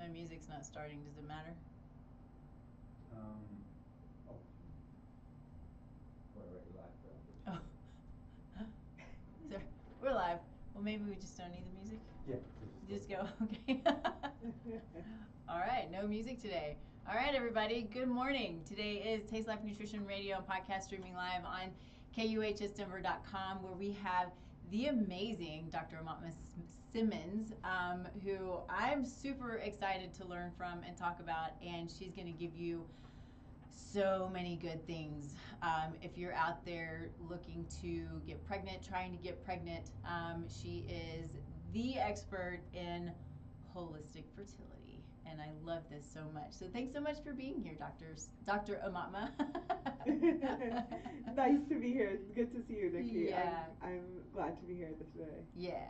My music's not starting. Does it matter? Oh. We're already live, though. Oh. Sorry. We're live. Well, maybe we just don't need the music? Yeah. Just go. Okay. All right. No music today. All right, everybody. Good morning. Today is Taste Life Nutrition Radio and podcast streaming live on KUHSdenver.com, where we have the amazing Dr. Amatma Simmons, who I'm super excited to learn from and talk about, and she's going to give you so many good things. If you're out there looking to get pregnant, trying to get pregnant, she is the expert in holistic fertility, and I love this so much. So thanks so much for being here, Dr. Amatma. Nice to be here. It's good to see you, Nikki. Yeah. I'm glad to be here today. Yeah.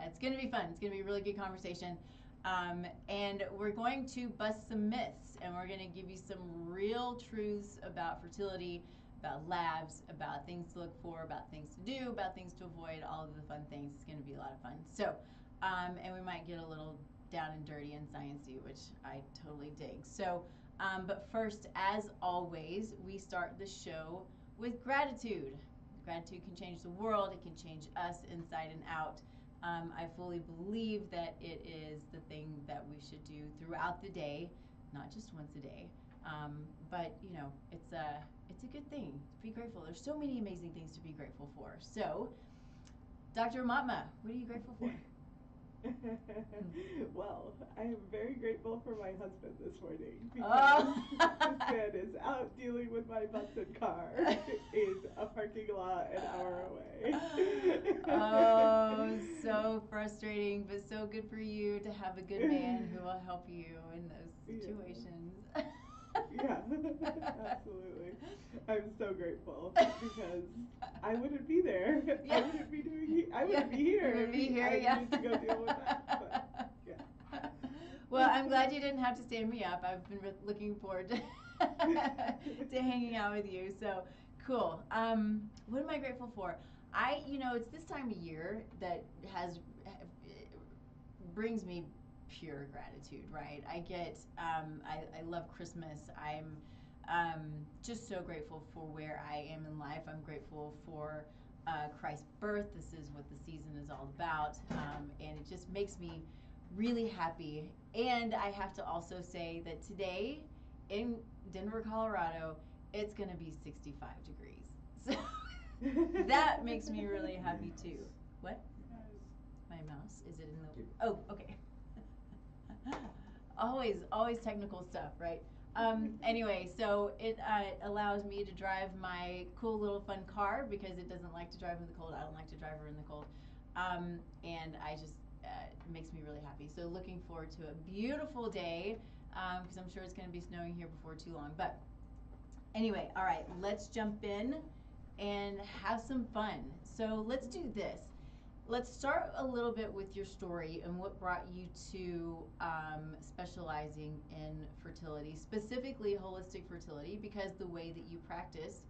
It's going to be fun. It's going to be a really good conversation. And we're going to bust some myths, and we're going to give you some real truths about fertility, about labs, about things to look for, about things to do, about things to avoid, all of the fun things. It's going to be a lot of fun. So, and we might get a little down and dirty and sciencey, which I totally dig. So, but first, as always, we start the show with gratitude. Gratitude can change the world. It can change us inside and out. I fully believe that it is the thing that we should do throughout the day, not just once a day. But you know, it's a good thing to be grateful. There's so many amazing things to be grateful for. So, Dr. Amatma, what are you grateful for? Well, I am very grateful for my husband this morning because this man is out dealing with my busted car in a parking lot an hour away. Oh, so frustrating, but so good for you to have a good man who will help you in those situations. Yeah, absolutely. I'm so grateful because I wouldn't be there. Yeah. I wouldn't be I wouldn't be here. You would be here, I yeah. needed to go deal with that. But, yeah. Well, I'm glad you didn't have to stand me up. I've been looking forward to to hanging out with you. So cool. What am I grateful for? It's this time of year that brings me pure gratitude, right? I love Christmas. I'm just so grateful for where I am in life. I'm grateful for Christ's birth. This is what the season is all about, and it just makes me really happy. And I have to also say that today in Denver, Colorado, it's going to be 65 degrees. So that makes me really happy too. What? My mouse? Is it in the... Oh, okay. always technical stuff, right? Anyway, so it allows me to drive my cool little fun car because it doesn't like to drive in the cold. I don't like to drive her in the cold. And I just, it makes me really happy. So looking forward to a beautiful day because I'm sure it's going to be snowing here before too long. But anyway, all right, let's jump in and have some fun. So let's do this. Let's start a little bit with your story and what brought you to specializing in fertility, specifically holistic fertility, because the way that you practice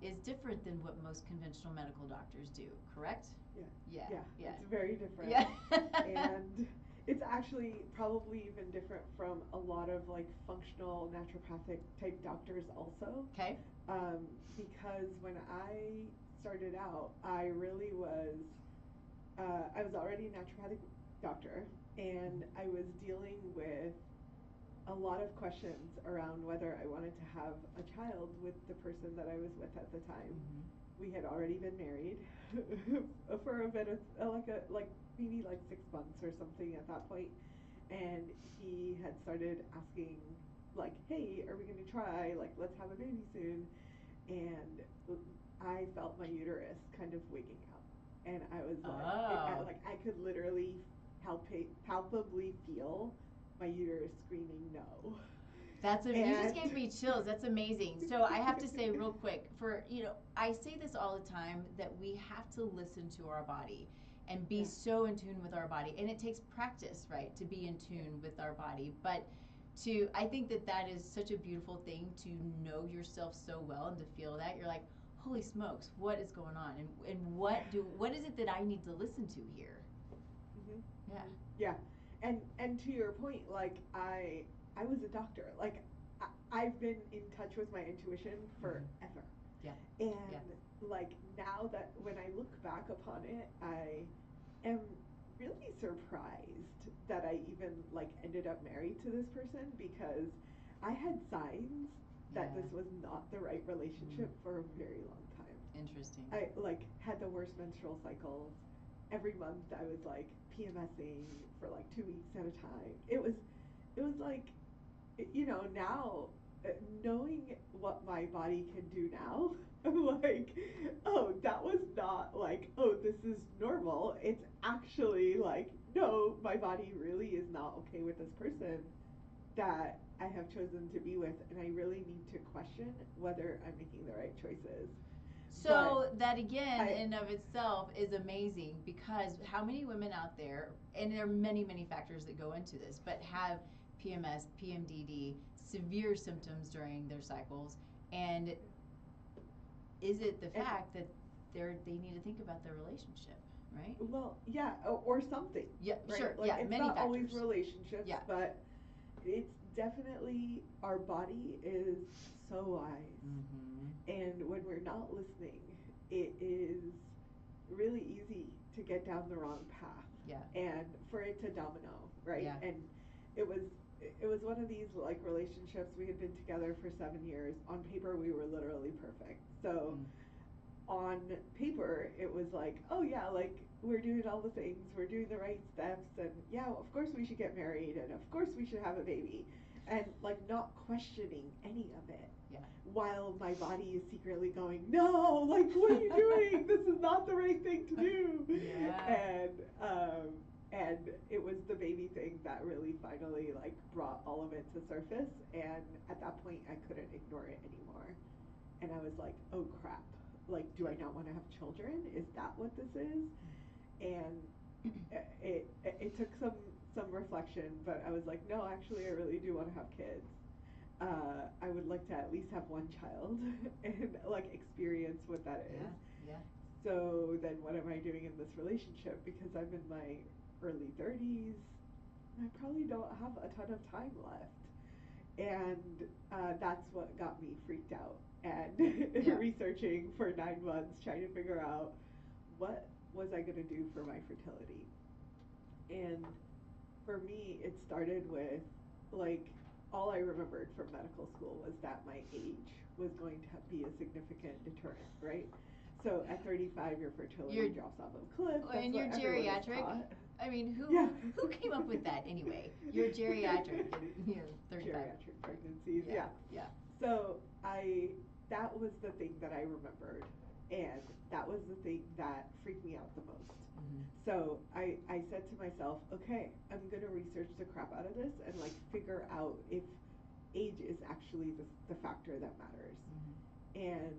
is different than what most conventional medical doctors do, correct? Yeah. Yeah. It's very different. Yeah. And it's actually probably even different from a lot of like functional naturopathic type doctors also. Okay. Because when I started out, I really was... I was already a naturopathic doctor, and I was dealing with a lot of questions around whether I wanted to have a child with the person that I was with at the time. Mm-hmm. We had already been married for a bit of maybe 6 months or something at that point, and he had started asking hey, are we going to try, let's have a baby soon. And I felt my uterus kind of waking out. And I was I could literally palpably feel my uterus screaming no. You just gave me chills. That's amazing. So I have to say real quick, I say this all the time that we have to listen to our body and be so in tune with our body. And it takes practice, right, to be in tune with our body. But I think that is such a beautiful thing to know yourself so well and to feel that. You're like, holy smokes, what is going on? And what is it that I need to listen to here? Mm-hmm. Yeah. Yeah. and to your point, like I was a doctor. Like I've been in touch with my intuition forever. Yeah. And Yeah. like now that when I look back upon it, I am really surprised that I even like ended up married to this person because I had signs that Yeah. this was not the right relationship for a very long time. Interesting. I like had the worst menstrual cycles. Every month I was like PMSing for like 2 weeks at a time. It was like now knowing what my body can do now, I'm like, oh, that was not like, oh, this is normal. It's actually like, no, my body really is not okay with this person that I have chosen to be with, and I really need to question whether I'm making the right choices. So that again, I- in and of itself, is amazing because how many women out there, and there are many, many factors that go into this, but have PMS, PMDD, severe symptoms during their cycles, and is it the And- fact that they need to think about their relationship, right? Well, yeah, or something. Yeah, Right? sure. Like Yeah, it's many not always factors. relationships, Yeah. but it's definitely our body is so wise. And when we're not listening, it is really easy to get down the wrong path. Yeah. And for it to domino, right? Yeah. And it was it was one of these like relationships. We had been together for 7 years. On paper we were literally perfect. So on paper it was like, oh yeah, like we're doing all the things, we're doing the right steps, and yeah, of course we should get married, and of course we should have a baby, and like not questioning any of it. Yeah. While my body is secretly going, no, like what are you doing? This is not the right thing to do. Yeah. And it was the baby thing that really finally like brought all of it to surface, and at that point I couldn't ignore it anymore. And I was like, oh crap, like do I not want to have children? Is that what this is? And it took some reflection, but I was like, no, actually I really do want to have kids. I would like to at least have one child and like experience what that is. Yeah. Yeah. So then what am I doing in this relationship? Because I'm in my early 30s, I probably don't have a ton of time left. And that's what got me freaked out and Yeah. researching for 9 months, trying to figure out what was I going to do for my fertility. And for me, it started with like all I remembered from medical school was that my age was going to be a significant deterrent, right? So at 35, your fertility drops off a cliff. That's And what you're everyone is geriatric. taught. I mean, Yeah. who came up with that anyway? You're geriatric, and you're 35. Geriatric pregnancies, Yeah. yeah. So that was the thing that I remembered, and that was the thing that freaked me out the most. So I said to myself, okay, I'm gonna research the crap out of this and like figure out if age is actually the factor that matters. And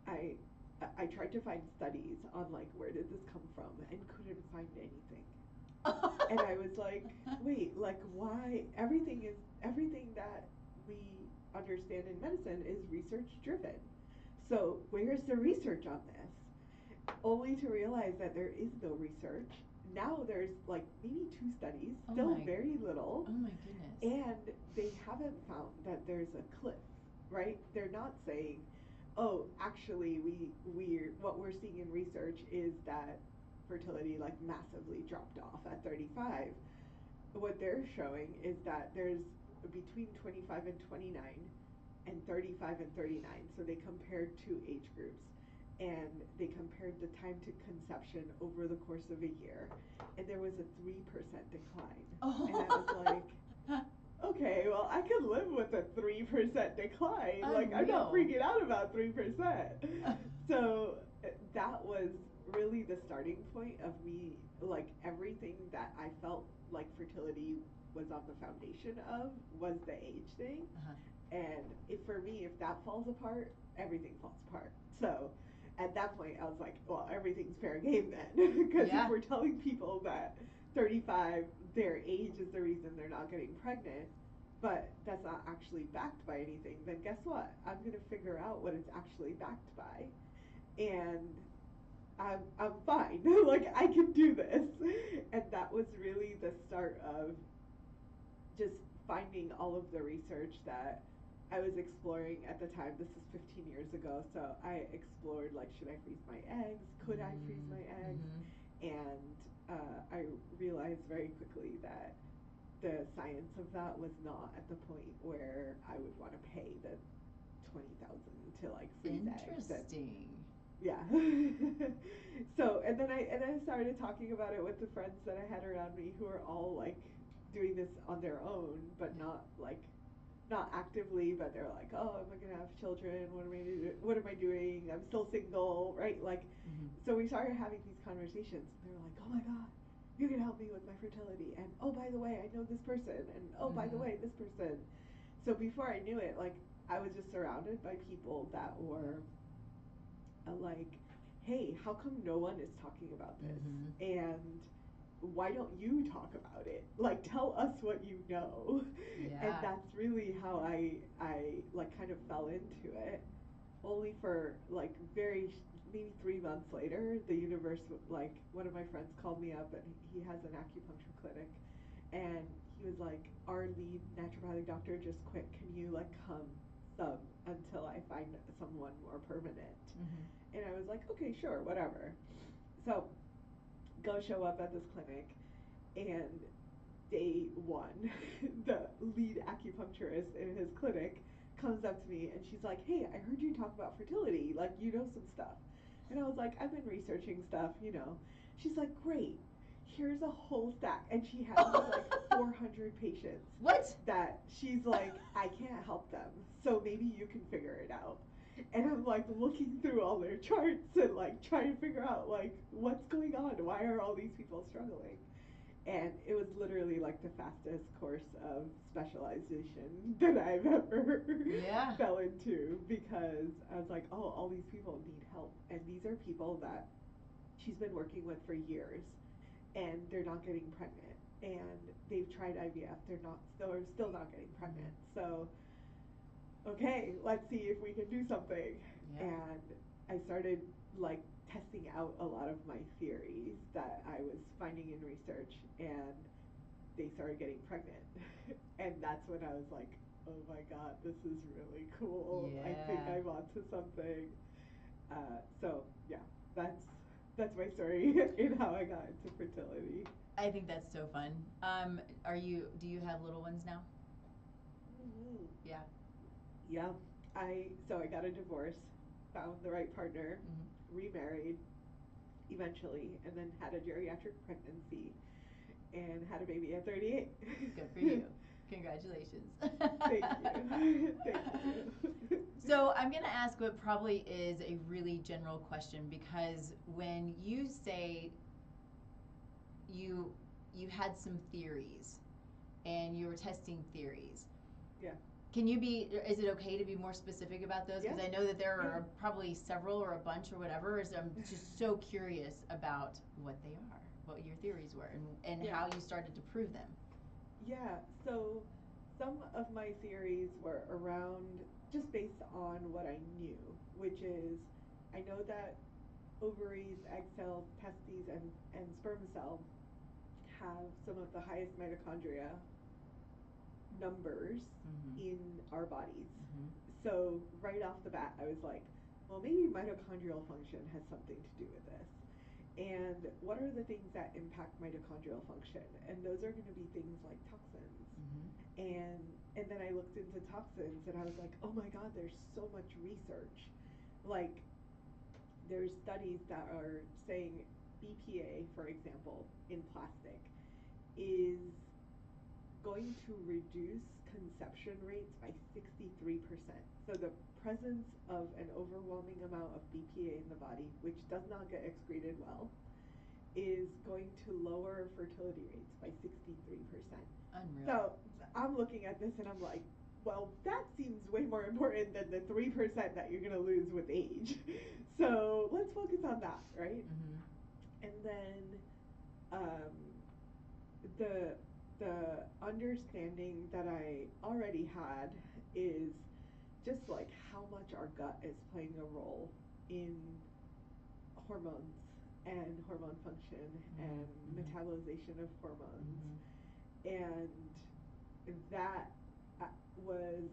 I tried to find studies on like where did this come from and couldn't find anything. And I was like, wait, like why everything that we understand in medicine is research driven. So where's the research on this? Only to realize that there is no research. Now there's like maybe 2 studies, still very little. Oh my goodness. And they haven't found that there's a cliff, right? They're not saying, oh, actually what we're seeing in research is that fertility like massively dropped off at 35. What they're showing is that there's between 25 and 29 and 35 and 39. So they compared 2 age groups, and they compared the time to conception over the course of a year, and there was a 3% decline. Oh. And I was like, okay, well, I could live with a 3% decline. Like, I'm not freaking out about 3%. So that was really the starting point of me, like, everything that I felt like fertility was on the foundation of was the age thing. And for me, if that falls apart, everything falls apart. So at that point, I was like, well, everything's fair game then. Because if we're telling people that 35, their age is the reason they're not getting pregnant, but that's not actually backed by anything, then guess what? I'm going to figure out what it's actually backed by. And I'm fine. Like, I can do this. And that was really the start of just finding all of the research that I was exploring at the time. This is 15 years ago, so I explored, like, should I freeze my eggs? Could I freeze my eggs? And I realized very quickly that the science of that was not at the point where I would want to pay the 20,000 to, like, freeze eggs. Interesting. Yeah. So, and then I started talking about it with the friends that I had around me who are all, like, doing this on their own, but not, like, not actively, but they're like, oh, am I gonna have children? What am I doing? I'm still single, right? Like, so we started having these conversations, and they're like, oh my god, you can help me with my fertility, and oh, by the way, I know this person, and oh, by the way, this person. So before I knew it, like, I was just surrounded by people that were like, hey, how come no one is talking about this? And why don't you talk about it? Like, tell us what you know. Yeah. And that's really how I like kind of fell into it. Only for like maybe 3 months later, the universe, like, one of my friends called me up, and he has an acupuncture clinic, and he was like, our lead naturopathic doctor just quit. Can you, like, come sub until I find someone more permanent? And I was like, okay, sure, whatever. So go show up at this clinic, and day one, the lead acupuncturist in his clinic comes up to me, and she's like, hey, I heard you talk about fertility, like, you know some stuff. And I was like, I've been researching stuff, you know. She's like, great, here's a whole stack. And she has like 400 patients. What? That she's like, I can't help them, so maybe you can figure it out. And I'm like looking through all their charts and like trying to figure out, like, what's going on? Why are all these people struggling? And it was literally like the fastest course of specialization that I've ever fell into, because I was like, oh, all these people need help. And these are people that she's been working with for years, and they're not getting pregnant. And they've tried IVF, they're still not getting pregnant. So, okay, let's see if we can do something. And I started, like, testing out a lot of my theories that I was finding in research, and they started getting pregnant. And that's when I was like, oh my god, this is really cool. I think I'm onto something. So yeah, that's my story in how I got into fertility. I think that's so fun. Do you have little ones now? Yeah. Yeah. I got a divorce, found the right partner, remarried eventually, and then had a geriatric pregnancy and had a baby at 38. Good for you. Congratulations. Thank you. Thank you. So I'm going to ask what probably is a really general question, because when you say you had some theories and you were testing theories. Yeah. Is it okay to be more specific about those? Because I know that there are probably several or a bunch or whatever. So I'm just so curious about what they are, what your theories were, and how you started to prove them. Yeah, so some of my theories were around just based on what I knew, which is, I know that ovaries, egg cells, testes, and sperm cell have some of the highest mitochondria numbers in our bodies. So right off the bat, I was like, well, maybe mitochondrial function has something to do with this. And what are the things that impact mitochondrial function? And those are going to be things like toxins. And then I looked into toxins, and I was like, oh my god, there's so much research. Like, there's studies that are saying BPA, for example, in plastic is going to reduce conception rates by 63%. So the presence of an overwhelming amount of BPA in the body, which does not get excreted well, is going to lower fertility rates by 63%. Unreal. So I'm looking at this and I'm like, well, that seems way more important than the 3% that you're going to lose with age. So let's focus on that, right? And then the understanding that I already had is just like how much our gut is playing a role in hormones and hormone function and metabolization of hormones. And that was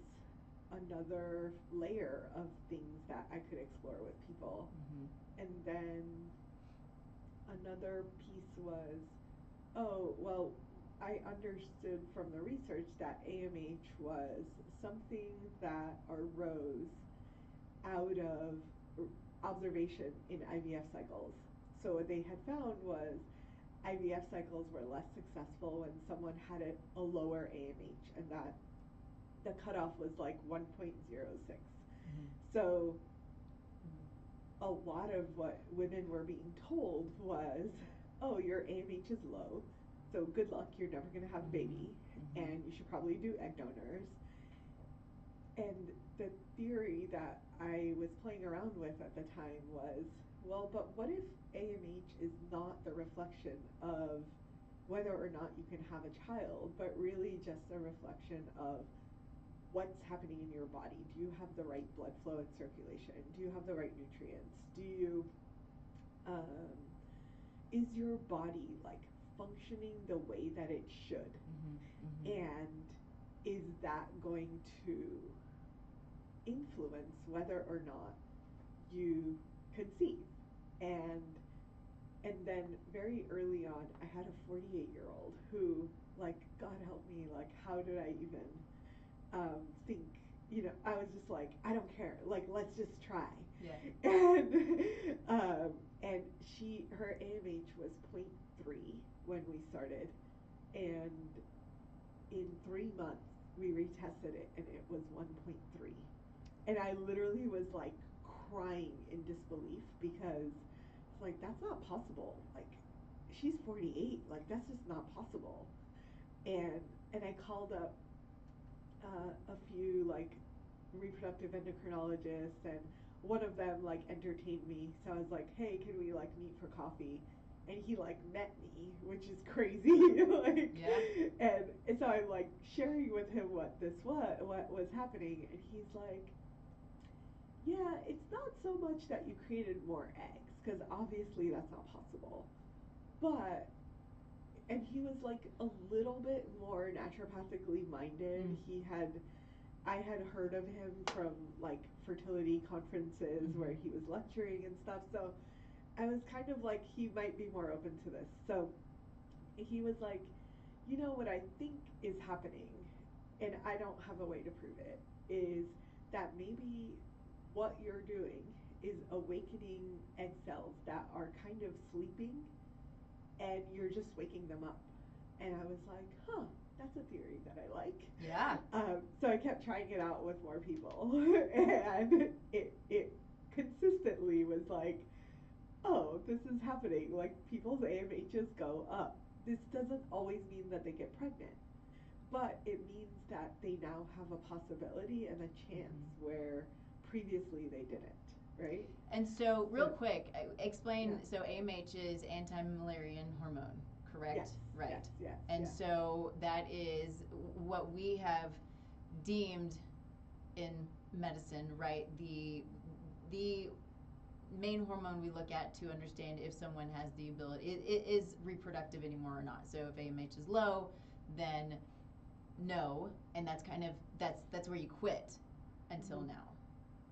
another layer of things that I could explore with people. And then another piece was, oh, well, I understood from the research that AMH was something that arose out of observation in IVF cycles. So what they had found was IVF cycles were less successful when someone had a lower AMH, and that the cutoff was like 1.06. So a lot of what women were being told was, oh, your AMH is low, so good luck, you're never going to have a baby, and you should probably do egg donors. And the theory that I was playing around with at the time was, well, but what if AMH is not the reflection of whether or not you can have a child, but really just a reflection of what's happening in your body? Do you have the right blood flow and circulation? Do you have the right nutrients? Do you, is your body like functioning the way that it should? And is that going to influence whether or not you conceive? And then very early on, I had a 48-year-old who, like, God help me, like, how did I even think, I was just like, I don't care, like, let's just try. Yeah. And her AMH was 0.3 when we started, and in 3 months we retested it and it was 1.3, and I literally was like crying in disbelief because it's like, that's not possible, like she's 48, like that's just not possible. And I called up a few like reproductive endocrinologists, and one of them like entertained me, so I was like, hey, can we like meet for coffee? And he like met me, which is crazy. Like, yeah. And so I'm like sharing with him what was happening, and he's like, yeah, it's not so much that you created more eggs, because obviously that's not possible, but, and he was like a little bit more naturopathically minded. I had heard of him from like fertility conferences where he was lecturing and stuff, so I was kind of like, he might be more open to this. So he was like, what I think is happening, and I don't have a way to prove it, is that maybe what you're doing is awakening egg cells that are kind of sleeping, and you're just waking them up. And I was like, huh, that's a theory that I like. Yeah. So I kept trying it out with more people, and it consistently was like, oh, this is happening. Like, people's AMHs go up. This doesn't always mean that they get pregnant, but it means that they now have a possibility and a chance where previously they didn't, right? And so, real quick, explain. So AMH is anti-Müllerian hormone, correct? Yes. Right. Yes. And so that is what we have deemed in medicine, right? The main hormone we look at to understand if someone has the ability, it is reproductive anymore or not. So if AMH is low, then no, and that's kind of that's where you quit until now.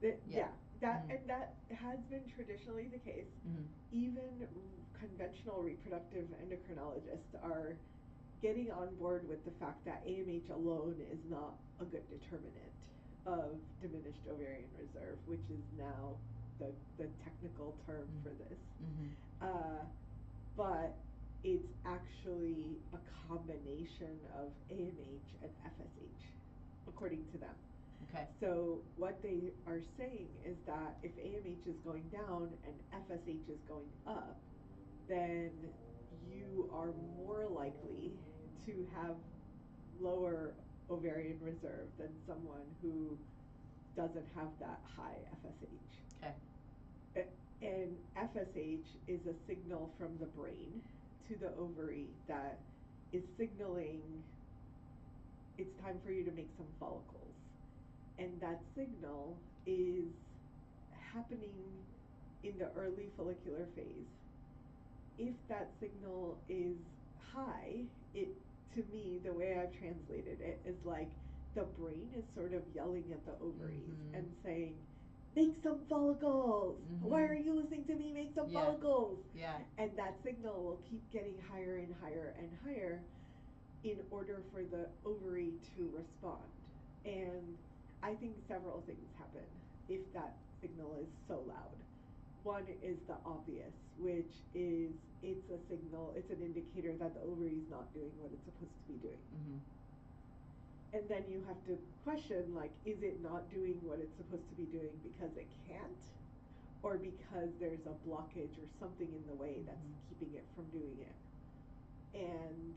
And that has been traditionally the case. Even conventional reproductive endocrinologists are getting on board with the fact that AMH alone is not a good determinant of diminished ovarian reserve, which is now the technical term for this. But it's actually a combination of AMH and FSH, according to them. Okay. So what they are saying is that if AMH is going down and FSH is going up, then you are more likely to have lower ovarian reserve than someone who doesn't have that high FSH. Okay. And FSH is a signal from the brain to the ovary that is signaling it's time for you to make some follicles. And that signal is happening in the early follicular phase. if that signal is high, it, to me, the way I've translated it is like the brain is sort of yelling at the ovaries and saying, make some follicles. Why are you listening to me? Make some follicles. Yeah. And that signal will keep getting higher and higher and higher in order for the ovary to respond. And I think several things happen if that signal is so loud. One is the obvious, which is it's a signal, it's an indicator that the ovary is not doing what it's supposed to be doing. And then you have to question, like, is it not doing what it's supposed to be doing because it can't? Or because there's a blockage or something in the way that's keeping it from doing it? And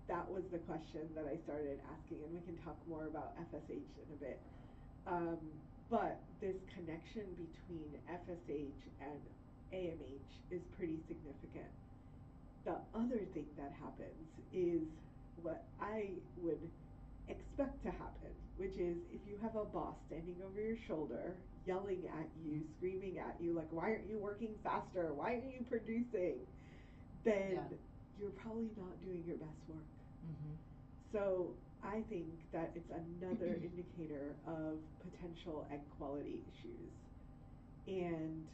that was the question that I started asking, and we can talk more about FSH in a bit. But this connection between FSH and AMH is pretty significant. The other thing that happens is what I would expect to happen, which is if you have a boss standing over your shoulder, yelling at you, screaming at you, like, why aren't you working faster? Why aren't you producing? Then you're probably not doing your best work. So I think that it's another indicator of potential egg quality issues. And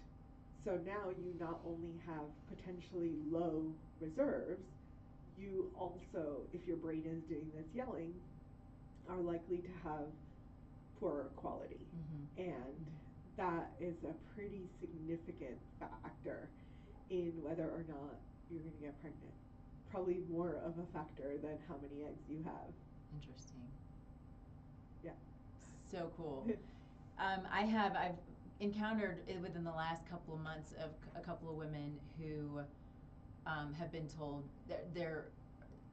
so now you not only have potentially low reserves, you also, if your brain is doing this yelling, are likely to have poorer quality. And that is a pretty significant factor in whether or not you're going to get pregnant. Probably more of a factor than how many eggs you have. Interesting. Yeah. So cool. I've encountered within the last couple of months of a couple of women who have been told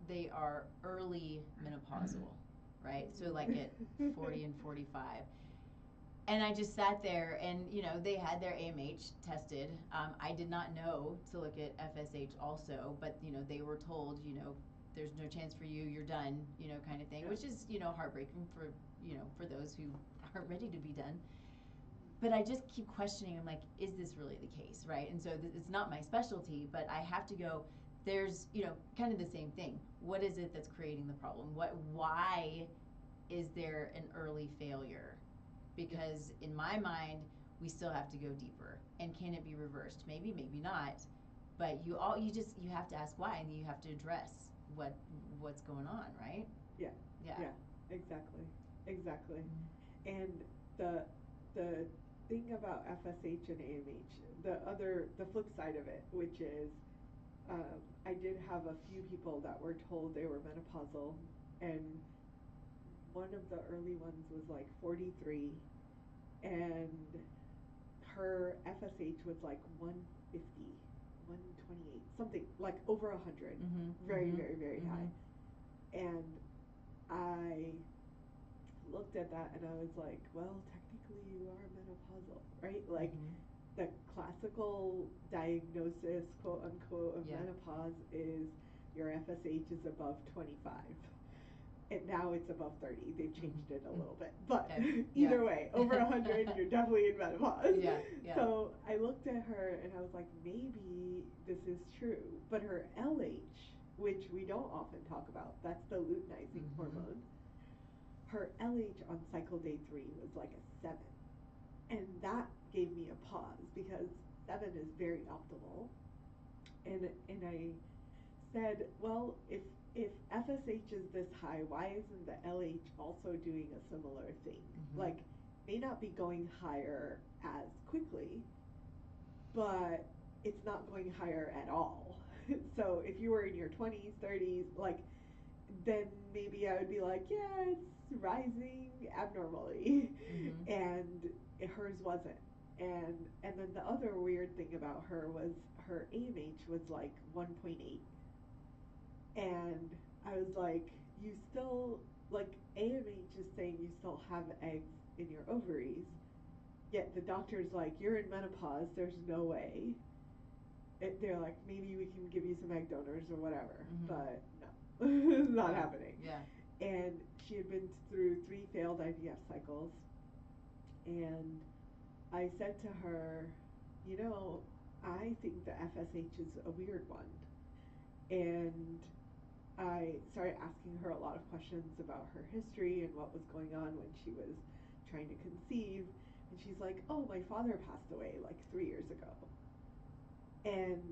they are early menopausal, right? So like at 40 and 45. And I just sat there and, they had their AMH tested. I did not know to look at FSH also, but, they were told, there's no chance for you, you're done, kind of thing, which is, heartbreaking for those who aren't ready to be done. But I just keep questioning, I'm like, is this really the case, right? And so it's not my specialty, but I have to go, there's, kind of the same thing. What is it that's creating the problem? Why is there an early failure? Because in my mind, we still have to go deeper. And can it be reversed? Maybe, maybe not. But you have to ask why, and you have to address what's going on, right? Yeah. Exactly. And the thing about FSH and AMH, the flip side of it, which is, I did have a few people that were told they were menopausal, and one of the early ones was like 43, and her FSH was like 150, 128, something like over 100, very, very, very high. And I looked at that and I was like, well, technically you are menopausal, right? Like the classical diagnosis, quote unquote, of menopause is your FSH is above 25. And now it's above 30. They've changed it a little bit. But either way, over 100, you're definitely in menopause. Yeah. So I looked at her and I was like, maybe this is true. But her LH, which we don't often talk about, that's the luteinizing hormone. Her LH on cycle day 3 was like a 7. And that gave me a pause because 7 is very optimal. And I said, well, if FSH is this high, why isn't the LH also doing a similar thing? Like, may not be going higher as quickly, but it's not going higher at all. So if you were in your 20s, 30s, like, then maybe I would be like, yeah, it's rising abnormally. And hers wasn't. And then the other weird thing about her was her AMH was like 1.8. And I was like, you still, like, AMH is saying you still have eggs in your ovaries, yet the doctor's like, you're in menopause, there's no way. They're like, maybe we can give you some egg donors or whatever, but no, it's not happening. Yeah. And she had been through 3 failed IVF cycles, and I said to her, I think the FSH is a weird one. And I started asking her a lot of questions about her history and what was going on when she was trying to conceive. And she's like, oh, my father passed away like 3 years ago. And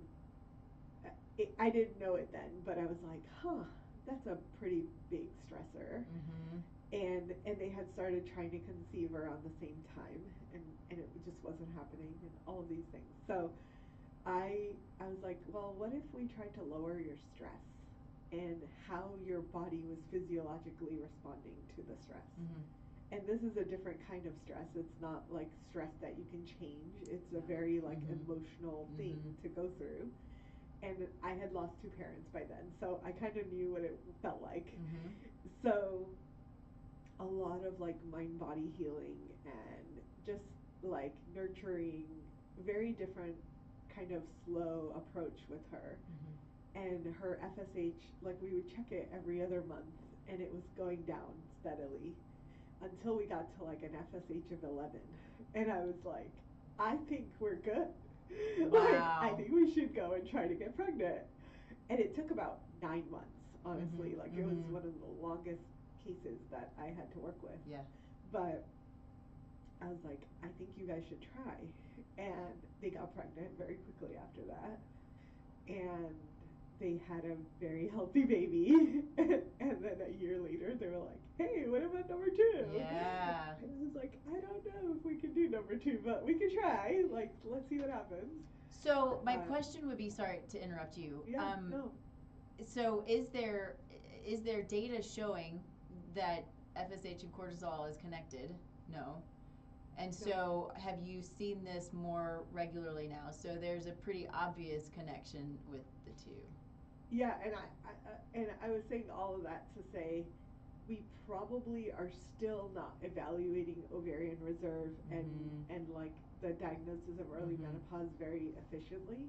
I didn't know it then, but I was like, huh, that's a pretty big stressor. Mm-hmm. And they had started trying to conceive around the same time, and it just wasn't happening, and all of these things. So I was like, well, what if we tried to lower your stress and how your body was physiologically responding to the stress? Mm-hmm. And this is a different kind of stress. It's not like stress that you can change. It's a very like emotional thing to go through. And I had lost two parents by then, so I kind of knew what it felt like. So a lot of like mind body healing and just like nurturing, very different kind of slow approach with her. And her FSH, like we would check it every other month, and it was going down steadily until we got to like an FSH of 11. And I was like, I think we're good. Like, I think we should go and try to get pregnant. And it took about 9 months, honestly. Like, it was one of the longest cases that I had to work with. Yeah. But I was like, I think you guys should try. And they got pregnant very quickly after that. And they had a very healthy baby. And then a year later, they were like, hey, what about number two? Yeah. And I was like, I don't know if we can do number two, but we can try. Like, let's see what happens. So my question would be, sorry to interrupt you. Yeah, no. So is there data showing that FSH and cortisol is connected? No. And so have you seen this more regularly now? So there's a pretty obvious connection with the two. Yeah, and I was saying all of that to say we probably are still not evaluating ovarian reserve and like the diagnosis of early menopause very efficiently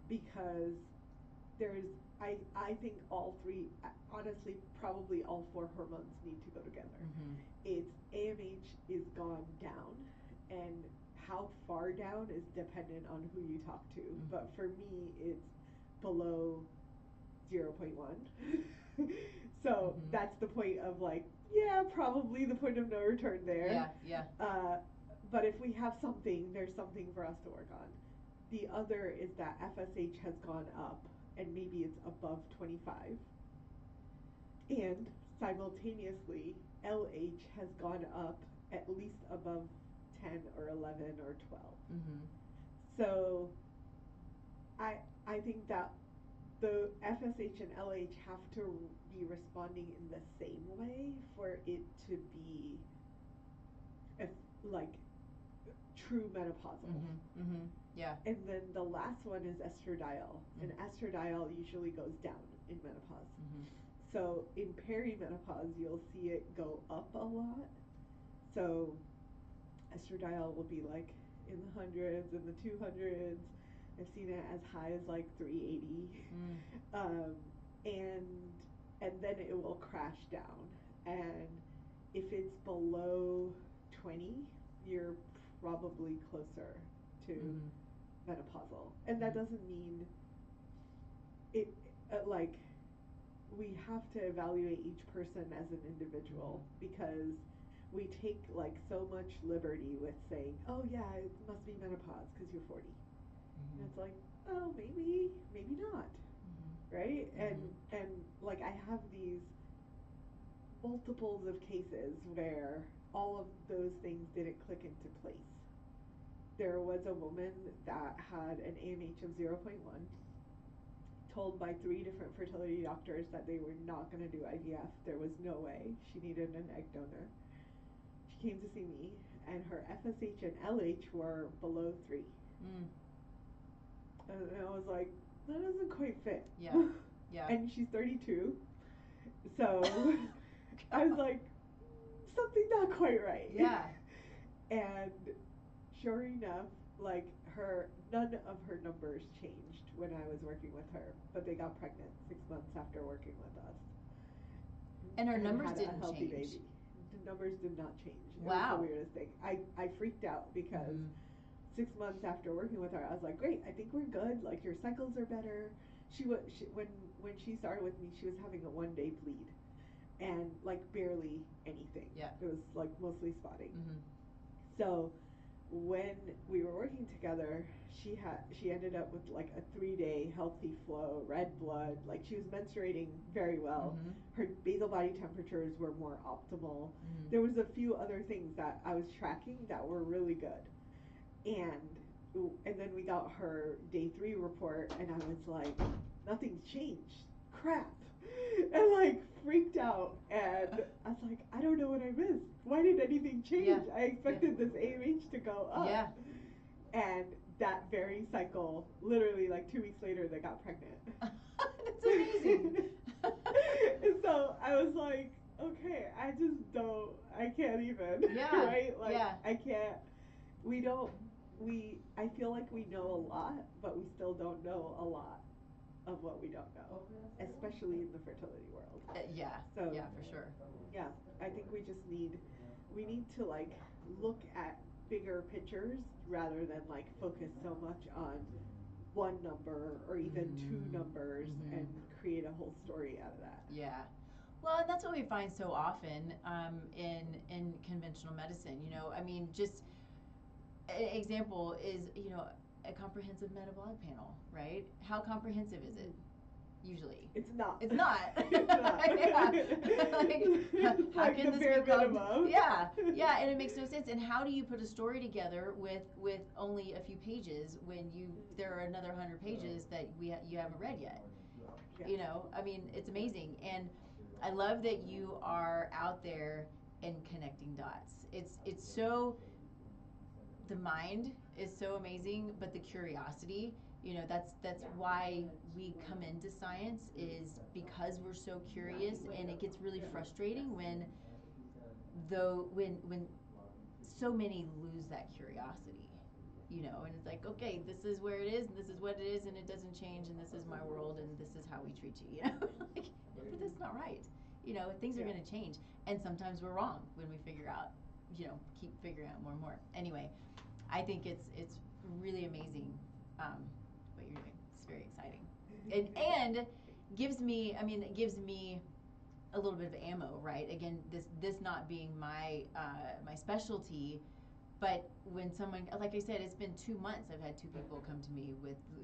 because there's I think all three, honestly probably all four hormones need to go together. It's AMH is gone down, and how far down is dependent on who you talk to, but for me it's below 0.1. So that's the point of like, yeah, probably the point of no return there. Yeah. But if we have something, there's something for us to work on. The other is that FSH has gone up, and maybe it's above 25. And simultaneously, LH has gone up at least above 10 or 11 or 12. So I think that the FSH and LH have to be responding in the same way for it to be like true menopausal. Yeah. And then the last one is estradiol, and estradiol usually goes down in menopause. So in perimenopause, you'll see it go up a lot. So estradiol will be like in the hundreds and the 200s. I've seen it as high as like 380. And then it will crash down. And if it's below 20, you're probably closer to menopausal. And that doesn't mean it like we have to evaluate each person as an individual, because we take like so much liberty with saying, oh yeah, it must be menopause because you're 40. And it's like, oh, maybe not. Right? And like I have these multiples of cases where all of those things didn't click into place. There was a woman that had an AMH of 0.1, told by 3 different fertility doctors that they were not going to do IVF. There was no way. She needed an egg donor. She came to see me, and her FSH and LH were below 3. And I was like, that doesn't quite fit. Yeah. And she's 32. So I was like, something not quite right. Yeah. And sure enough, like none of her numbers changed when I was working with her, but they got pregnant 6 months after working with us. And her numbers had didn't a healthy change. Baby. The numbers did not change. It Wow. was the weirdest thing. I freaked out because 6 months after working with her, I was like, great, I think we're good. Like your cycles are better. When she started with me, she was having a 1 day bleed, and like barely anything. Yeah. It was like mostly spotting. Mm-hmm. So when we were working together, she ended up with like a 3 day healthy flow, red blood, like she was menstruating very well. Mm-hmm. Her basal body temperatures were more optimal. Mm-hmm. There was a few other things that I was tracking that were really good. And then we got her day 3 report, and I was like, nothing's changed. Crap. And like freaked out, and I was like, I don't know what I missed. Why did anything change? Yeah. I expected this AMH to go up. Yeah. And that very cycle, literally like 2 weeks later, they got pregnant. That's amazing. And so I was like, okay, I can't even. Yeah. Right? Like, Yeah. I can't, we don't, I feel like we know a lot, but we still don't know a lot of what we don't know, especially in the fertility world. Yeah. So, yeah, for sure. yeah, I think we need to like look at bigger pictures rather than like focus so much on one number or even two numbers and create a whole story out of that. Yeah. Well, and that's what we find so often in conventional medicine. You know, I mean, just an example is, you know, a comprehensive metabolic panel, right? How comprehensive is it? Usually. It's not. It's not. It's not. Yeah. It's how like can the this bare be called? minimum. Yeah, yeah, and it makes no sense. And how do you put a story together with only a few pages when there are another 100 pages that you haven't read yet? Yeah. You know, I mean, it's amazing, and I love that you are out there and connecting dots. It's so, the mind is so amazing, but the curiosity, you know, that's why we come into science, is because we're so curious. And it gets really frustrating when so many lose that curiosity, you know, and it's like, okay, this is where it is, and this is what it is, and it doesn't change, and this is my world, and this is how we treat you, you know. Like, but that's not right, you know. Things are going to change, and sometimes we're wrong when we figure out, you know, keep figuring out more and more. Anyway, I think it's really amazing, what you're doing. It's very exciting, and gives me, it gives me a little bit of ammo, right? Again, this not being my my specialty, but when someone, like I said, it's been 2 months. I've had 2 people come to me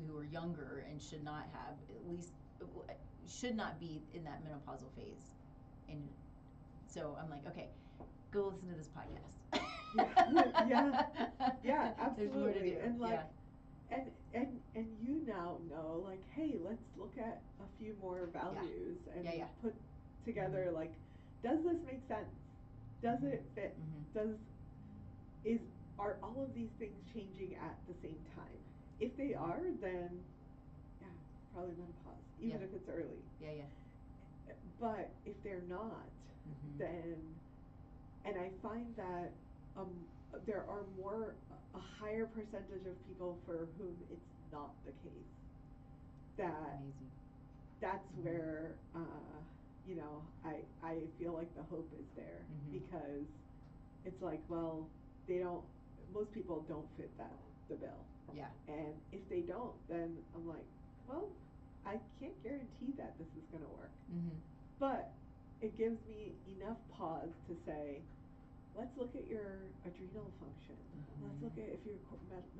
who are younger and should not have, at least should not be in that menopausal phase, and so I'm like, okay, go listen to this podcast. Yeah, absolutely. There's more to do. And like, yeah. and you now know, like, hey, let's look at a few more values and put together, like, does this make sense? Does it fit? Are all of these things changing at the same time? If they are, then yeah, probably menopause, even if it's early. Yeah. But if they're not, then, and I find that there are a higher percentage of people for whom it's not the case. Amazing. That's where, you know, I feel like the hope is there, because it's like, well, most people don't fit the bill. Yeah. And if they don't, then I'm like, well, I can't guarantee that this is going to work. But it gives me enough pause to say, let's look at your adrenal function. Let's look at if you're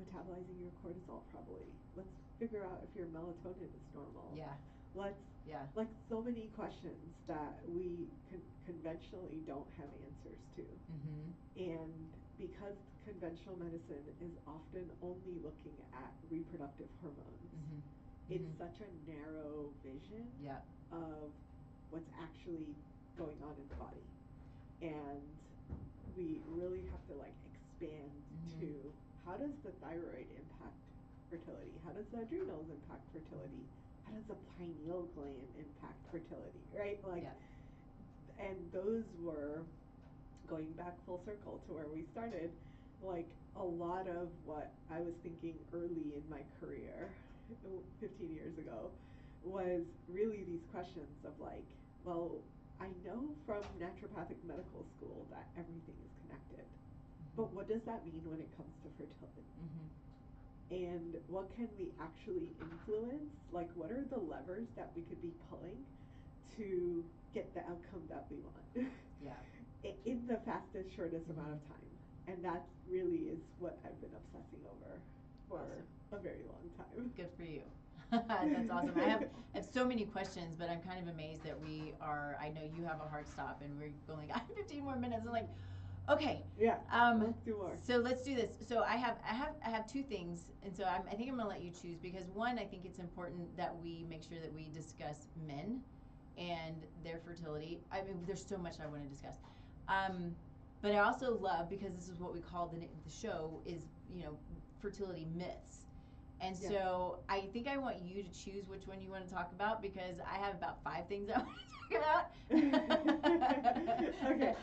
metabolizing your cortisol properly. Let's figure out if your melatonin is normal. Yeah. Like so many questions that we conventionally don't have answers to. And because conventional medicine is often only looking at reproductive hormones, it's such a narrow vision of what's actually going on in the body. And we really have to like expand to, how does the thyroid impact fertility? How does the adrenals impact fertility? How does the pineal gland impact fertility, right? Like, and those were, going back full circle to where we started, like a lot of what I was thinking early in my career, 15 years ago, was really these questions of like, well, I know from naturopathic medical school that everything is connected. But what does that mean when it comes to fertility? And what can we actually influence? Like, what are the levers that we could be pulling to get the outcome that we want? Yeah. In the fastest, shortest amount of time. And that really is what I've been obsessing over for a very long time. Good for you. That's awesome. I have so many questions, but I'm kind of amazed that I know you have a hard stop and we've only got 15 more minutes. I'm like, okay. Yeah. Let's do more. So let's do this. So I have two things, and so I think I'm gonna let you choose, because one, I think it's important that we make sure that we discuss men and their fertility. I mean, there's so much I want to discuss. But I also love, because this is what we call the show, is, fertility myths. And so I think I want you to choose which one you want to talk about, because I have about 5 things I want to talk about. Okay,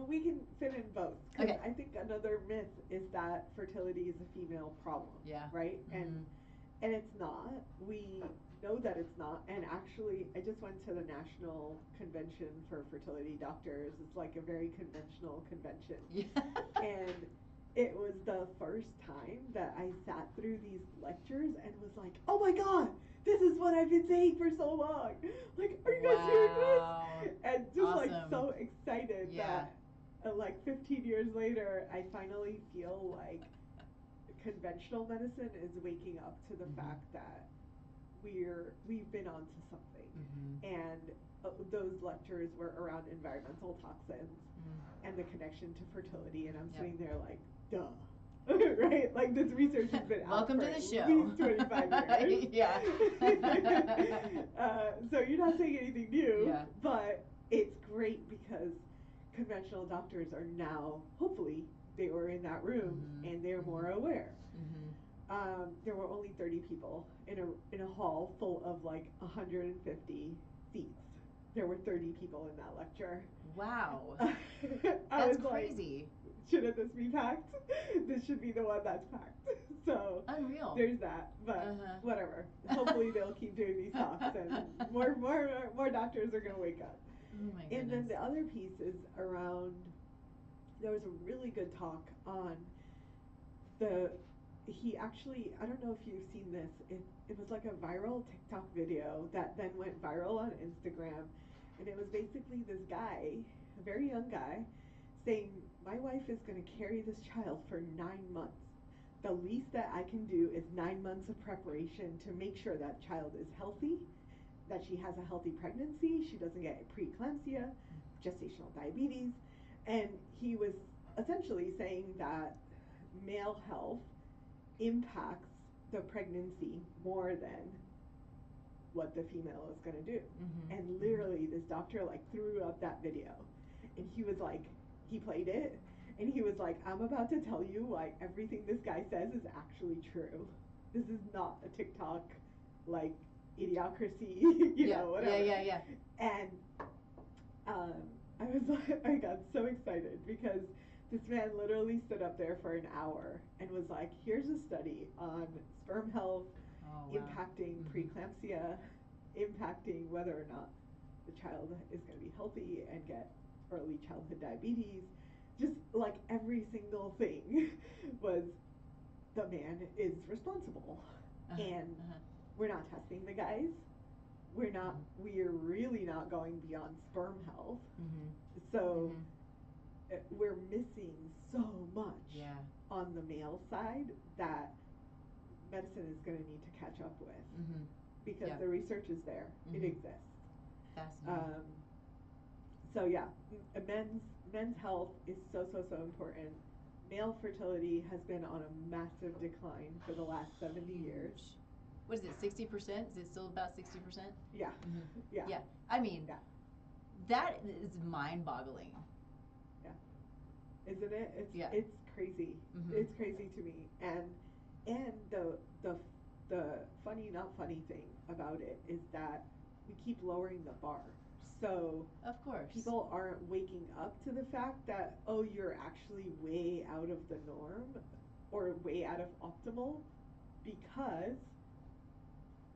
we can fit in both. Okay. I think another myth is that fertility is a female problem. Yeah. Right? And it's not. We know that it's not. And actually, I just went to the National Convention for Fertility Doctors. It's like a very conventional convention. Yeah. And it was the first time that I sat through these lectures and was like, oh my God, this is what I've been saying for so long. Like, are you guys hearing this? And just like so excited that like 15 years later, I finally feel like conventional medicine is waking up to the fact that we've been onto something. And those lectures were around environmental toxins and the connection to fertility, and I'm sitting there like, duh. Right? Like, this research has been out Welcome for to the at show. least 25 years. Yeah. So you're not saying anything new, Yeah. but it's great because conventional doctors are now, hopefully, they were in that room and they're more aware. There were only 30 people in a hall full of like 150 seats. There were 30 people in that lecture. Wow. That's crazy. Like, shouldn't this be packed? This should be the one that's packed. So unreal. There's that, but whatever. Hopefully they'll keep doing these talks, and more doctors are gonna wake up. Oh my goodness. And then the other piece is around. There was a really good talk on he actually, I don't know if you've seen this, it was like a viral TikTok video that then went viral on Instagram, and it was basically this guy, a very young guy, saying, my wife is going to carry this child for 9 months. The least that I can do is 9 months of preparation to make sure that child is healthy, that she has a healthy pregnancy, she doesn't get preeclampsia, gestational diabetes, and he was essentially saying that male health impacts the pregnancy more than what the female is going to do. And literally this doctor like threw up that video, and he was like, he played it, and he was like, I'm about to tell you why everything this guy says is actually true. This is not a TikTok like idiocracy, know, whatever. Yeah. And I was like, I got so excited because this man literally stood up there for an hour and was like, here's a study on sperm health, impacting preeclampsia, impacting whether or not the child is going to be healthy and get early childhood diabetes. Just like every single thing was, the man is responsible. And we're not testing the guys. We're really not going beyond sperm health. So we're missing so much on the male side that medicine is going to need to catch up with, because the research is there. It exists. Fascinating. So yeah, men's health is so important. Male fertility has been on a massive decline for the last 70 years. What is it, 60%? Is it still about 60%? Yeah. Yeah. I mean, that is mind-boggling. Isn't it? It's crazy. It's crazy to me. And the funny, not funny thing about it is that we keep lowering the bar. So of course, people aren't waking up to the fact that, oh, you're actually way out of the norm or way out of optimal, because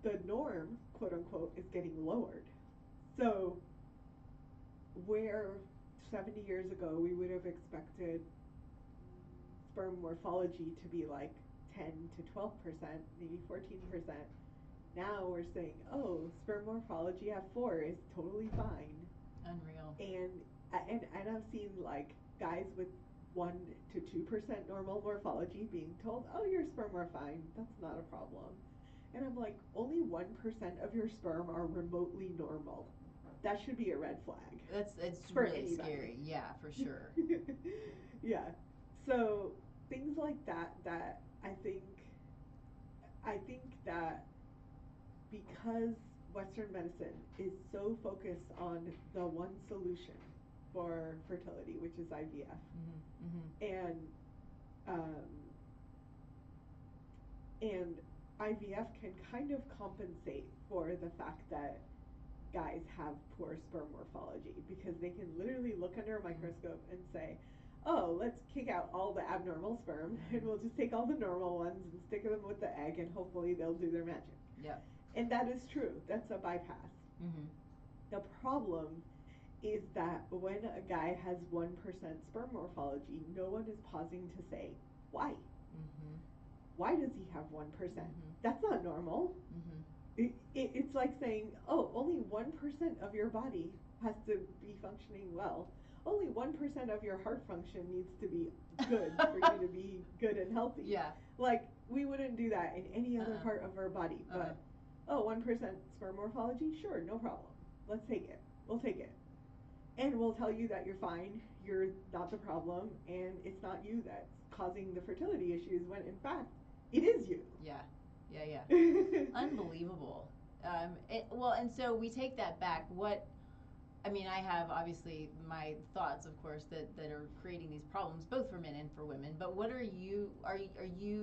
the norm, quote unquote, is getting lowered. So where 70 years ago we would have expected sperm morphology to be like 10 to 12%, maybe 14%. Now we're saying, oh, sperm morphology at 4 is totally fine. Unreal. And I've seen like guys with 1 to 2% normal morphology being told, oh, your sperm are fine, that's not a problem. And I'm like, only 1% of your sperm are remotely normal. That should be a red flag. It's for really anybody. scary. Yeah, for sure. Yeah. So things like that I think that because Western medicine is so focused on the one solution for fertility, which is IVF, and um, and IVF can kind of compensate for the fact that guys have poor sperm morphology, because they can literally look under a microscope and say, oh, let's kick out all the abnormal sperm and we'll just take all the normal ones and stick them with the egg and hopefully they'll do their magic. Yep. And that is true. That's a bypass. The problem is that when a guy has 1% sperm morphology, no one is pausing to say, why? Why does he have 1%? That's not normal. It's like saying, oh, only 1% of your body has to be functioning well. Only 1% of your heart function needs to be good for you to be good and healthy. Yeah. Like, we wouldn't do that in any other part of our body. But, 1% sperm morphology? Sure, no problem. Let's take it. We'll take it. And we'll tell you that you're fine, you're not the problem, and it's not you that's causing the fertility issues, when in fact, it is you. Yeah. Unbelievable. Well, and so we take that back. I have obviously my thoughts, of course, that are creating these problems, both for men and for women. But what are you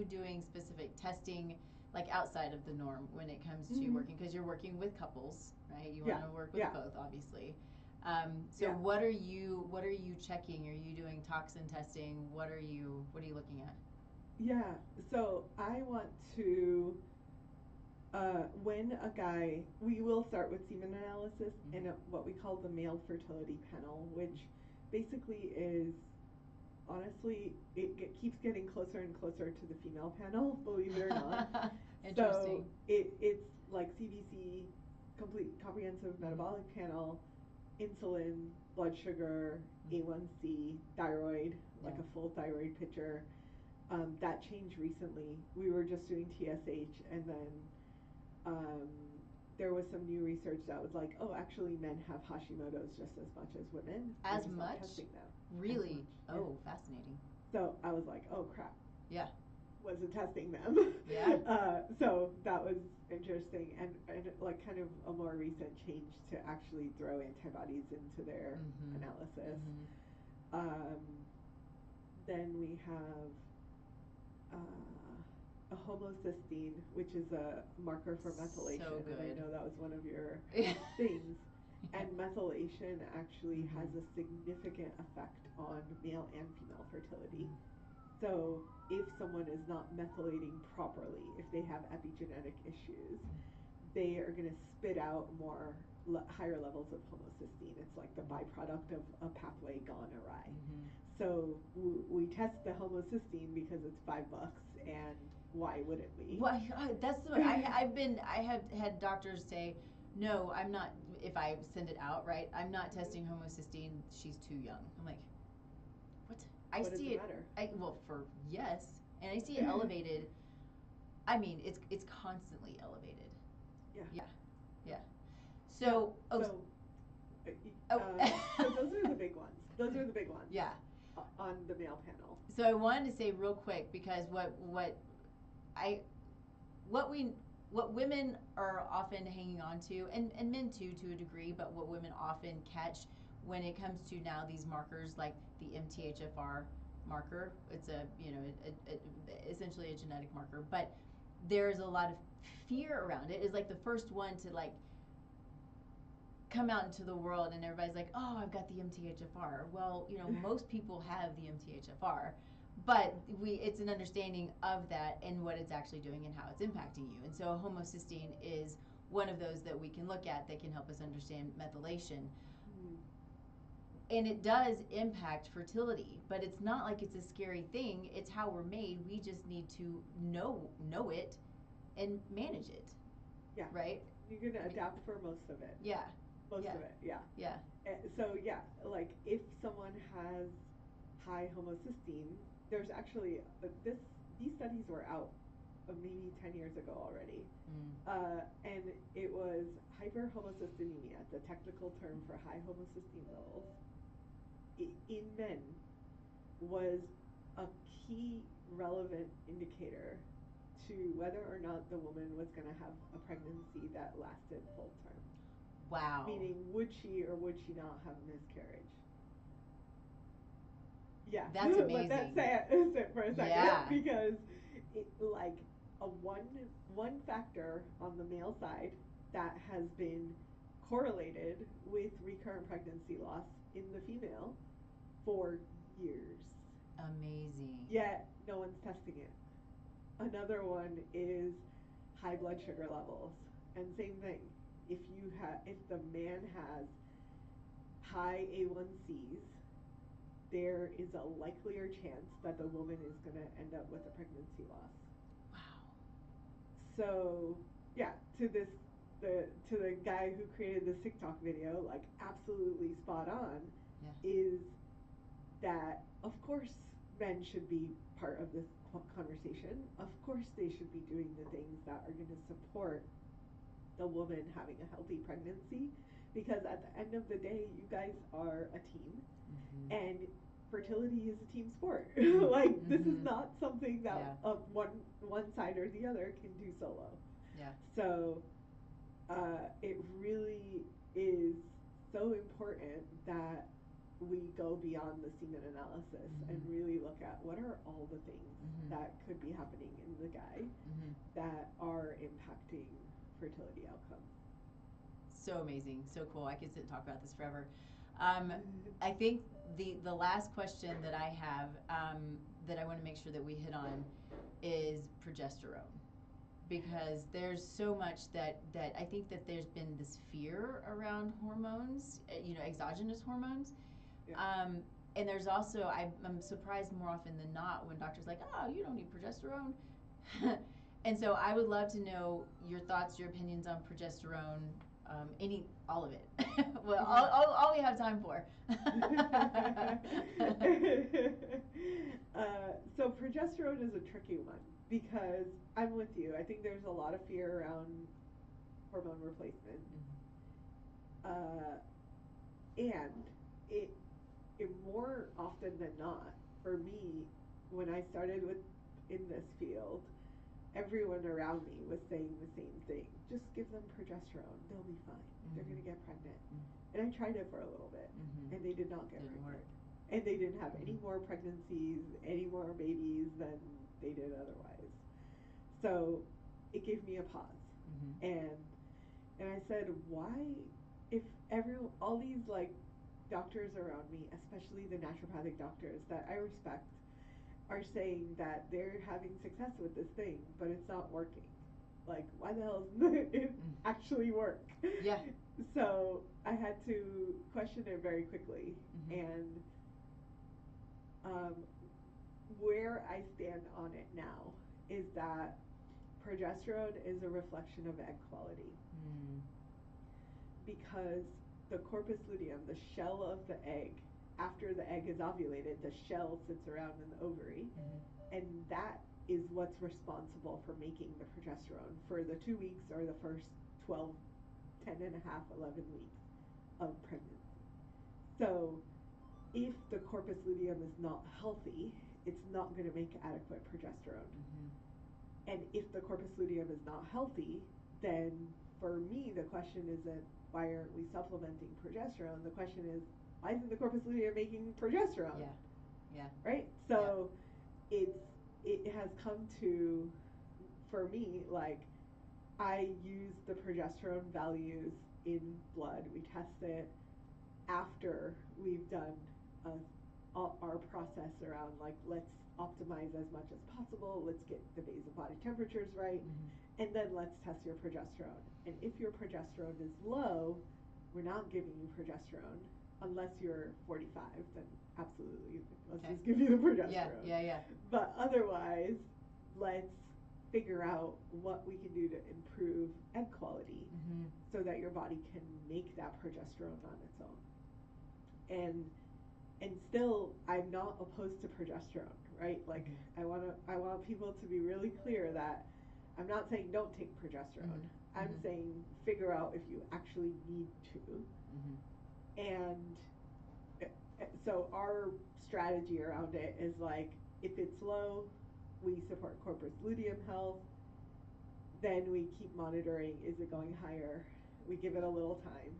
doing specific testing, like outside of the norm, when it comes to working? Because you're working with couples, right? You want to work with both, obviously. What are you checking? Are you doing toxin testing? What are you looking at? Yeah. So I want to. When a guy, we will start with semen analysis and what we call the male fertility panel, which basically is, honestly, keeps getting closer and closer to the female panel, believe it or not. Interesting. So it's like CBC, complete comprehensive metabolic panel, insulin, blood sugar, A1C, thyroid, like a full thyroid picture. That changed recently. We were just doing TSH, and then there was some new research that was like, oh, actually men have Hashimoto's just as much as women. As much? Testing them. Really? As much, oh, fascinating. So I was like, oh crap. Yeah. Wasn't testing them. Yeah. So that was interesting, and like kind of a more recent change to actually throw antibodies into their analysis. Then we have a homocysteine, which is a marker for methylation. So good. And I know that was one of your things. And methylation actually has a significant effect on male and female fertility. So if someone is not methylating properly, if they have epigenetic issues, they are going to spit out higher levels of homocysteine. It's like the byproduct of a pathway gone awry. So we test the homocysteine because it's $5, and why wouldn't we? Well, that's the I have had doctors say, no, I'm not. If I send it out, right, I'm not testing homocysteine. She's too young. I'm like, what? I what see does it. Matter? Yes, and I see it elevated. I mean, it's constantly elevated. Yeah. So so those are the big ones. Yeah. On the male panel. So I wanted to say real quick, because what women are often hanging on to, and men too, to a degree, but what women often catch when it comes to now these markers, like the MTHFR marker, it's essentially a genetic marker, but there's a lot of fear around it. It's like the first one to like come out into the world, and everybody's like, oh, I've got the MTHFR. Well, most people have the MTHFR, but it's an understanding of that and what it's actually doing and how it's impacting you. And so homocysteine is one of those that we can look at that can help us understand methylation. and it does impact fertility, but it's not like it's a scary thing. It's how we're made. We just need to know it and manage it. Yeah. Right? You're gonna adapt for most of it. Yeah. Most Yeah. of it, yeah. Yeah. So yeah, like if someone has high homocysteine, there's actually these studies were out maybe 10 years ago already. And it was hyperhomocystinemia, the technical term for high homocysteine levels, in men was a key relevant indicator to whether or not the woman was going to have a pregnancy that lasted full term. Wow. Meaning, would she or would she not have a miscarriage? Yeah. That's amazing. Let that sit for a second. Yeah. Because like a one factor on the male side that has been correlated with recurrent pregnancy loss in the female for years. Amazing. Yet no one's testing it. Another one is high blood sugar levels. And same thing. If the man has high A1Cs, there is a likelier chance that the woman is going to end up with a pregnancy loss. Wow. So, yeah, to the guy who created this TikTok video, like absolutely spot on, is that of course men should be part of this conversation. Of course they should be doing the things that are going to support the woman having a healthy pregnancy, because at the end of the day, you guys are a team, and fertility is a team sport. Like this is not something that one side or the other can do solo. Yeah. So it really is so important that we go beyond the semen analysis and really look at what are all the things that could be happening in the guy that are impacting fertility outcomes. So amazing, so cool. I could sit and talk about this forever. I think the last question that I have that I want to make sure that we hit on is progesterone, because there's so much that I think that there's been this fear around hormones, exogenous hormones. Yeah. And there's also, I'm surprised more often than not when doctors are like, oh, you don't need progesterone. And so I would love to know your thoughts, your opinions on progesterone, all of it. Well, all we have time for. So progesterone is a tricky one, because I'm with you. I think there's a lot of fear around hormone replacement. And it more often than not, for me, when I started in this field, everyone around me was saying the same thing. Just give them progesterone. They'll be fine. They're going to get pregnant. And I tried it for a little bit, and they did not get pregnant. And they didn't have any more pregnancies, any more babies than they did otherwise. So it gave me a pause. And I said, why, if all these like doctors around me, especially the naturopathic doctors that I respect, are saying that they're having success with this thing, but it's not working. Like, why the hell doesn't it actually work? Yeah. So I had to question it very quickly. And where I stand on it now is that progesterone is a reflection of egg quality. Because the corpus luteum, the shell of the egg, after the egg is ovulated, the shell sits around in the ovary, and that is what's responsible for making the progesterone for the 2 weeks or the first 12, 10 and a half, 11 weeks of pregnancy. So if the corpus luteum is not healthy, it's not going to make adequate progesterone. And if the corpus luteum is not healthy, then for me the question isn't why aren't we supplementing progesterone? The question is, why isn't the corpus luteum making progesterone? Yeah. Right? So it has come to, for me, like, I use the progesterone values in blood. We test it after we've done our process around, like, let's optimize as much as possible, let's get the basal body temperatures right, and then let's test your progesterone. And if your progesterone is low, we're not giving you progesterone. unless you're 45, then absolutely, let's Okay. just give you the progesterone. Yeah. But otherwise, let's figure out what we can do to improve egg quality Mm-hmm. so that your body can make that progesterone on its own. And still, I'm not opposed to progesterone, right? Like, Mm-hmm. I want people to be really clear that I'm not saying don't take progesterone. Mm-hmm. I'm Mm-hmm. saying figure out if you actually need to. Mm-hmm. And so our strategy around it is like, if it's low, we support corpus luteum health. Then we keep monitoring, is it going higher? We give it a little time.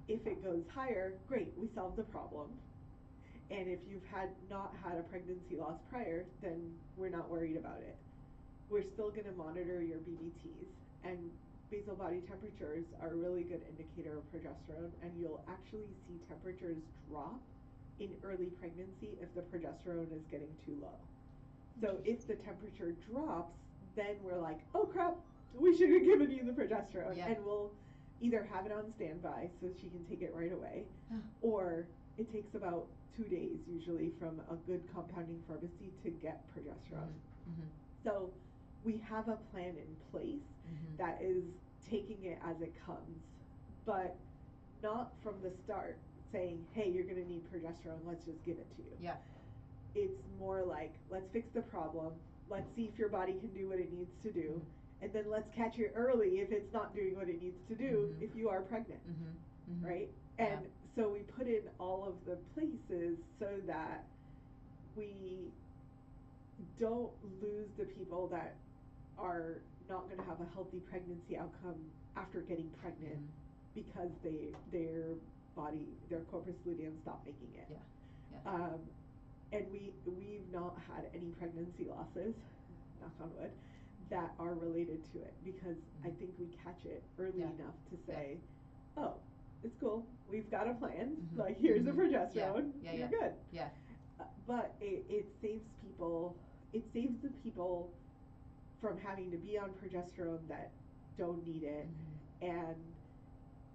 If it goes higher, great, we solve the problem. And if you've not had a pregnancy loss prior, then we're not worried about it. We're still going to monitor your BBTs, and basal body temperatures are a really good indicator of progesterone, and you'll actually see temperatures drop in early pregnancy if the progesterone is getting too low. So if the temperature drops, then we're like, oh crap, we should have given you the progesterone. Yeah. And we'll either have it on standby so she can take it right away, or it takes about 2 days usually from a good compounding pharmacy to get progesterone. Mm-hmm. So we have a plan in place that is taking it as it comes, but not from the start saying, hey, you're going to need progesterone, let's just give it to you. Yeah. It's more like, let's fix the problem, let's see if your body can do what it needs to do, and then let's catch it early if it's not doing what it needs to do if you are pregnant, right? And so we put in all of the places so that we don't lose the people that are not going to have a healthy pregnancy outcome after getting pregnant because their corpus luteum stopped making it. And we've not had any pregnancy losses, knock on wood, that are related to it, because I think we catch it early enough to say, oh, it's cool, we've got a plan, like here's the progesterone, you're good. But it saves the people from having to be on progesterone that don't need it. And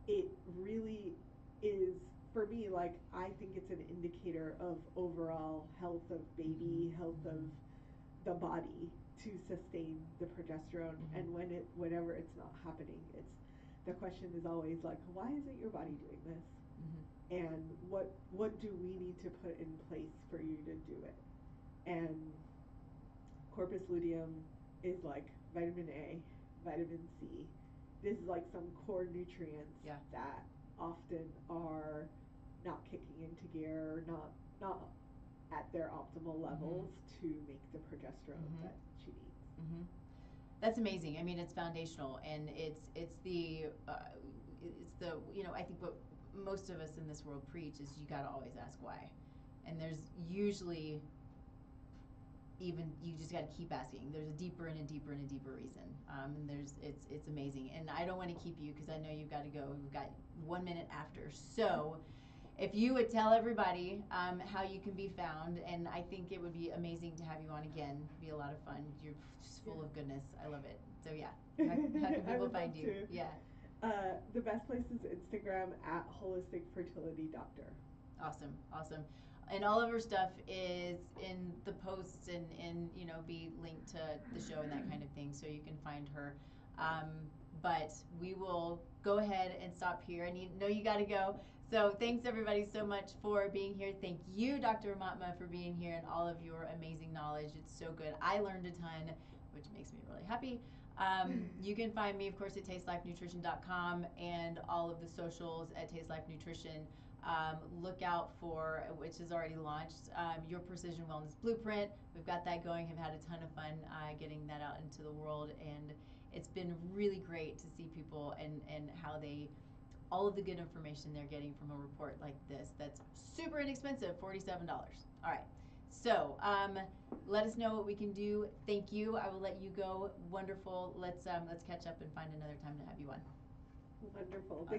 it really is, for me, like, I think it's an indicator of overall health of baby, health of the body, to sustain the progesterone. And whenever it's not happening, the question is always like, why isn't your body doing this? And what do we need to put in place for you to do it? And corpus luteum is like vitamin A, vitamin C. This is like some core nutrients that often are not kicking into gear, not at their optimal levels to make the progesterone that she needs. That's amazing. I mean, it's foundational, and it's the I think what most of us in this world preach is you got to always ask why, and there's usually even you just got to keep asking. There's a deeper and a deeper and a deeper reason, and it's amazing. And I don't want to keep you because I know you've got to go. We've got 1 minute after, so if you would tell everybody how you can be found, and I think it would be amazing to have you on again. It'd be a lot of fun. You're just full of goodness. I love it. So yeah, how can people find you? Too. Yeah. The best place is Instagram at Holistic Fertility Doctor. Awesome. And all of her stuff is in the posts and be linked to the show and that kind of thing, so you can find her. But we will go ahead and stop here. I know you got to go. So thanks everybody so much for being here. Thank you, Dr. Amatma, for being here and all of your amazing knowledge. It's so good. I learned a ton, which makes me really happy. You can find me, of course, at tastelifenutrition.com and all of the socials at Taste Life Nutrition. Look out for, which is already launched, your Precision Wellness Blueprint. We've got that going. Have had a ton of fun getting that out into the world, and it's been really great to see people and how all of the good information they're getting from a report like this that's super inexpensive, $47. All right. So let us know what we can do. Thank you. I will let you go. Wonderful. Let's catch up and find another time to have you on. Wonderful. Awesome.